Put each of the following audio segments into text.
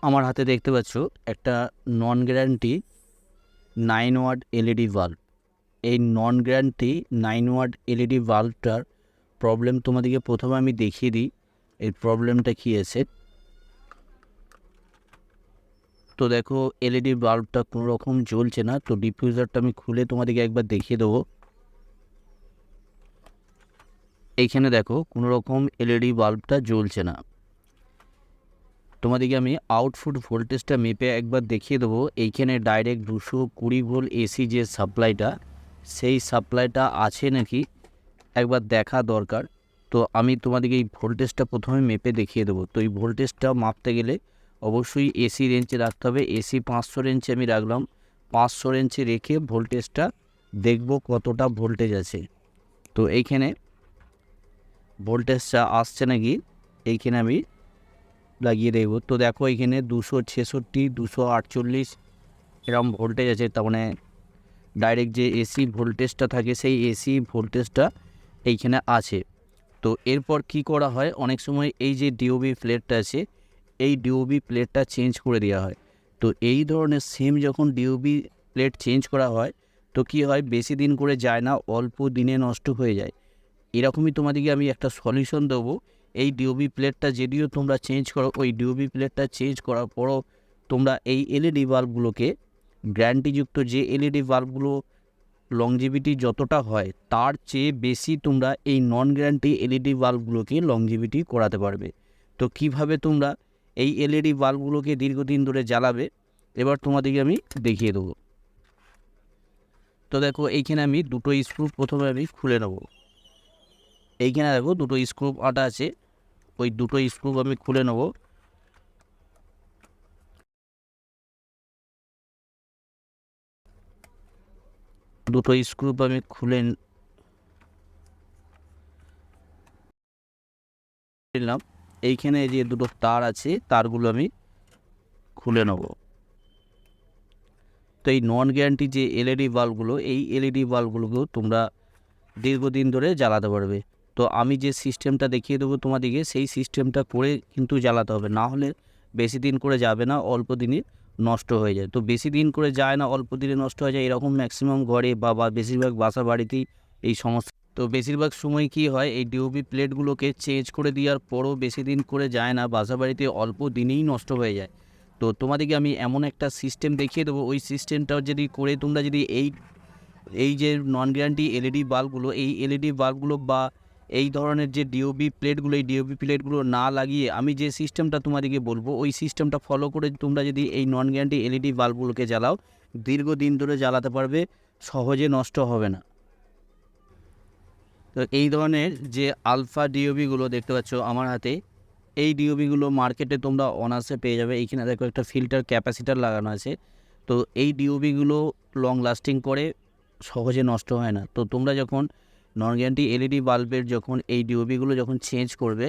আমার হাতে দেখতে পাচ্ছ একটা non guarantee 9 watt LED bulb. এই নন গ্যারান্টি 9 ওয়াট এলইডি বাল্বটার প্রবলেম তোমাদেরকে প্রথমে আমি দেখিয়ে দিই এই প্রবলেমটা কী আছে। তো দেখো এলইডি বাল্বটা কোনো রকম জ্বলছে না। তো ডিফিউজারটা আমি খুলে তোমাদেরকে একবার দেখিয়ে দেবো। এইখানে দেখো কোনো রকম এলইডি বাল্বটা জ্বলছে না। তোমাদেরকে আমি আউটপুট ভোল্টেজটা মেপে একবার দেখিয়ে দেবো। এইখানে ডাইরেক্ট 220 ভোল্ট এসি যে সাপ্লাইটা, সেই সাপ্লাইটা আছে নাকি একবার দেখা দরকার। তো আমি তোমাদেরকে এই ভোল্টেজটা প্রথমে মেপে দেখিয়ে দেবো। তো এই ভোল্টেজটা মাপতে গেলে অবশ্যই এসি রেঞ্জে রাখতে হবে। এসি 500 রেঞ্জে আমি রাখলাম। 500 রেঞ্জে রেখে ভোল্টেজটা দেখব কতটা ভোল্টেজ আছে। তো এইখানে ভোল্টেজটা আসছে নাকি এইখানে আমি লাগিয়ে দেবো। তো দেখো এখানে 266, 248 এরকম ভোল্টেজ আছে। তার মানে ডাইরেক্ট যে এসি ভোল্টেজটা থাকে সেই এসি ভোল্টেজটা এইখানে আছে। তো এরপর কি করা হয়, অনেক সময় এই যে ডিওবি প্লেটটা আছে এই ডিওবি প্লেটটা চেঞ্জ করে দেওয়া হয়। তো এই ধরনের সেম যখন ডিওবি প্লেট চেঞ্জ করা হয় তো কি হয়, বেশি দিন করে যায় না, অল্প দিনে নষ্ট হয়ে যায়। এরকমই তোমাদেরকে আমি একটা সলিউশন দেবো। এই ডিওবি প্লেটটা যদিও তোমরা চেঞ্জ করো, ওই ডিওবি প্লেটটা চেঞ্জ করার পরও তোমরা এই এলইডি বাল্বগুলোকে, গ্যারান্টিযুক্ত যে এলইডি বাল্বগুলো লংজিভিটি যতটা হয় তার চেয়ে বেশি তোমরা এই নন গ্যারান্টি এলইডি বাল্বগুলোকে লংজিভিটি করাতে পারবে। তো কিভাবে তোমরা এই এলইডি বাল্বগুলোকে দীর্ঘদিন ধরে জ্বালাবে এবার তোমাদেরকে আমি দেখিয়ে দেবো। তো দেখো এইখানে আমি দুটো স্ক্রু প্রথমে আমি খুলে নেব। এইখানে দেখো দুটো স্ক্রু আটা আছে, ওই দুটো স্ক্রু আমি খুলে নেব। দুটো স্ক্রু আমি খুলে নিলাম। এইখানে যে দুটো তার আছে তারগুলো আমি খুলে নেব। তো এই নন গ্যারান্টি যে এলইডি বাল্বগুলো, এই এলইডি বাল্বগুলোকেও তোমরা দীর্ঘদিন ধরে জ্বালাতে পারবে। তো আমি যে সিস্টেমটা দেখিয়ে দেবো তোমাদেরকে সেই সিস্টেমটা করে কিন্তু জ্বালাতে হবে, না হলে বেশি দিন করে যাবে না, অল্প দিনে নষ্ট হয়ে যায়। তো বেশি দিন করে যায় না, অল্প দিনে নষ্ট হয়ে যায়, এরকম ম্যাক্সিমাম ঘরে বা বেশিরভাগ বাসা বাড়িতেই এই সমস্যা। তো বেশিরভাগ সময় কি হয়, এই ডিওবি প্লেটগুলোকে চেঞ্জ করে দেওয়ার পরও বেশি দিন করে যায় না, বাসা বাড়িতে অল্প দিনেই নষ্ট হয়ে যায়। তো তোমাদেরকে আমি এমন একটা সিস্টেম দেখিয়ে দেবো, ওই সিস্টেমটা যদি করে তোমরা যদি এই যে নন গ্যারান্টি এলইডি বাল্বগুলো, এই এলইডি বাল্বগুলো বা এই ধরনের যে ডিওবি প্লেটগুলো, এই ডিওবি প্লেটগুলো না লাগিয়ে আমি যে সিস্টেমটা তোমাদেরকে বলবো ওই সিস্টেমটা ফলো করে তোমরা যদি এই নন গ্যারান্টি এলইডি বাল্বগুলোকে জ্বালাও, দীর্ঘদিন ধরে জ্বালাতে পারবে, সহজে নষ্ট হবে না। তো এই ধরনের যে আলফা ডিওবিগুলো দেখতে পাচ্ছ আমার হাতে, এই ডিওবিগুলো মার্কেটে তোমরা অনার্সে পেয়ে যাবে। এইখানে দেখো একটা ফিল্টার ক্যাপাসিটার লাগানো আছে। তো এই ডিওবিগুলো লং লাস্টিং করে, সহজে নষ্ট হয় না। তো তোমরা যখন নন গ্যারান্টি এলইডি বাল্বের যখন এই ডিওবিগুলো যখন চেঞ্জ করবে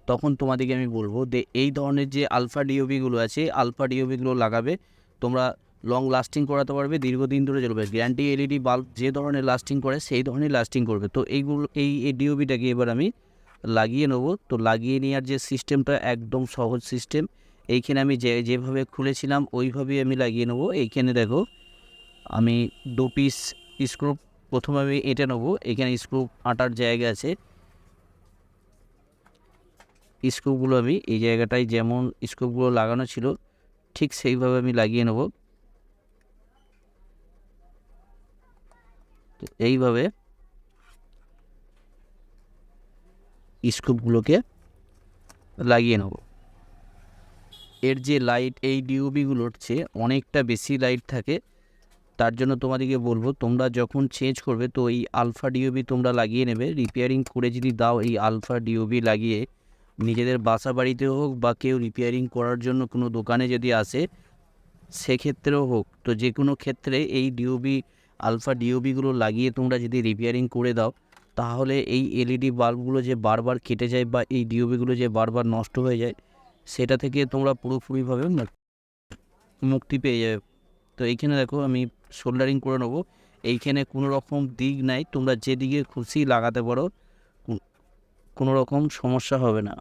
তখন তোমাদেরকে আমি বলবো যে এই ধরনের যে আলফা ডিওবিগুলো আছে আলফা ডিওবিগুলো লাগাবে। তোমরা লং লাস্টিং করাতে পারবে, দীর্ঘদিন ধরে চলবে। গ্যারান্টি এলইডি বাল্ব যে ধরনের লাস্টিং করে সেই ধরনের লাস্টিং করবে। তো এইগুলো এই ডিওবিটাকে এবার আমি লাগিয়ে নেব। তো লাগিয়ে নেওয়ার যে সিস্টেমটা একদম সহজ সিস্টেম। এইখানে আমি যেভাবে খুলেছিলাম ওইভাবেই আমি লাগিয়ে নেব। এইখানে দেখো আমি 2 পিস স্ক্রু প্রথমে আমি এঁটে নেবো। এখানে স্ক্রু আটার জায়গা আছে, স্ক্রুগুলো আমি এই জায়গাটায় যেমন স্ক্রুগুলো লাগানো ছিল ঠিক সেইভাবে আমি লাগিয়ে নেব। তো এইভাবে স্ক্রুগুলোকে লাগিয়ে নেব। এর যে লাইট এই ডিওবিগুলোর চেয়ে অনেকটা বেশি লাইট থাকে, তার জন্য তোমাদেরকে বলবো তোমরা যখন চেঞ্জ করবে তো এই আলফা ডিওবি তোমরা লাগিয়ে নেবে। রিপেয়ারিং করে যদি দাও এই আলফা ডিওবি লাগিয়ে, নিজেদের বাসা বাড়িতে হোক বা কেউ রিপেয়ারিং করার জন্য কোনো দোকানে যদি আসে সেক্ষেত্রেও হোক, তো যে কোনো ক্ষেত্রে এই ডিওবি আলফা ডিওবিগুলো লাগিয়ে তোমরা যদি রিপেয়ারিং করে দাও তাহলে এই এলইডি বাল্বগুলো যে বারবার কেটে যায় বা এই ডিওবিগুলো যে বারবার নষ্ট হয়ে যায় সেটা থেকে তোমরা পুরোপুরিভাবে মুক্তি পেয়ে যাবে। তো এইখানে দেখো আমি সোল্ডারিং করে নেবো। এইখানে কোনো রকম দিক নাই, তোমরা যেদিকে খুশি লাগাতে পারো, কোনো রকম সমস্যা হবে না।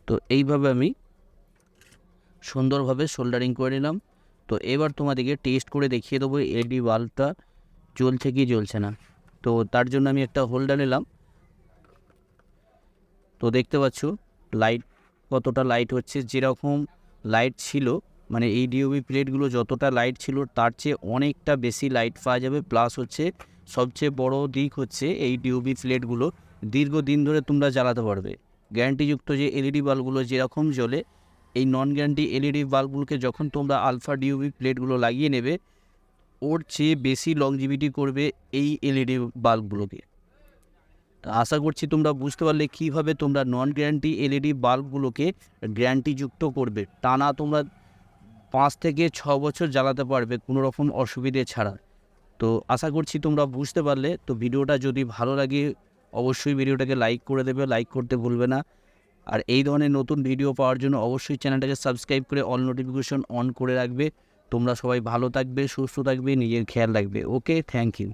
তো এইভাবে আমি সুন্দরভাবে সোল্ডারিং করে নিলাম। তো এবার তোমাদেরকে টেস্ট করে দেখিয়ে দেবো এলইডি বাল্বটা জ্বলছে কি জ্বলছে না। তো তার জন্য আমি একটা হোল্ডার নিলাম। তো দেখতে পাচ্ছ লাইট কতটা লাইট হচ্ছে, যেরকম লাইট ছিল মানে এই ডিওবি প্লেটগুলো যতটা লাইট ছিল তার চেয়ে অনেকটা বেশি লাইট পাওয়া যাবে। প্লাস হচ্ছে সবচেয়ে বড় দিক হচ্ছে এই ডিওবি প্লেটগুলো দীর্ঘদিন ধরে তোমরা জ্বালাতে পারবে। গ্যারান্টিযুক্ত যে এলইডি বাল্বগুলো যেরকম জ্বলে, এই নন গ্যারান্টি এলইডি বাল্বগুলোকে যখন তোমরা আলফা ডিওবি প্লেটগুলো লাগিয়ে নেবে, ওর চেয়ে বেশি লংজিভিটি করবে এই এলইডি বাল্বগুলোকে। আশা করছি তোমরা বুঝতে পারলে কীভাবে তোমরা নন গ্যারান্টি এলইডি বাল্বগুলোকে গ্যারান্টিযুক্ত করবে। টানা তোমরা 5 থেকে 6 বছর জ্বালাতে পারবে কোনো রকম অসুবিধে ছাড়া। তো আশা করছি তোমরা বুঝতে পারলে। তো ভিডিওটা যদি ভালো লাগে অবশ্যই ভিডিওটাকে লাইক করে দেবে, লাইক করতে ভুলবে না। আর এই ধরনের নতুন ভিডিও পাওয়ার জন্য অবশ্যই চ্যানেলটাকে সাবস্ক্রাইব করে অল নোটিফিকেশন অন করে রাখবে। তোমরা সবাই ভালো থাকবে, সুস্থ থাকবে, নিজের খেয়াল রাখবে। ওকে, থ্যাংক ইউ।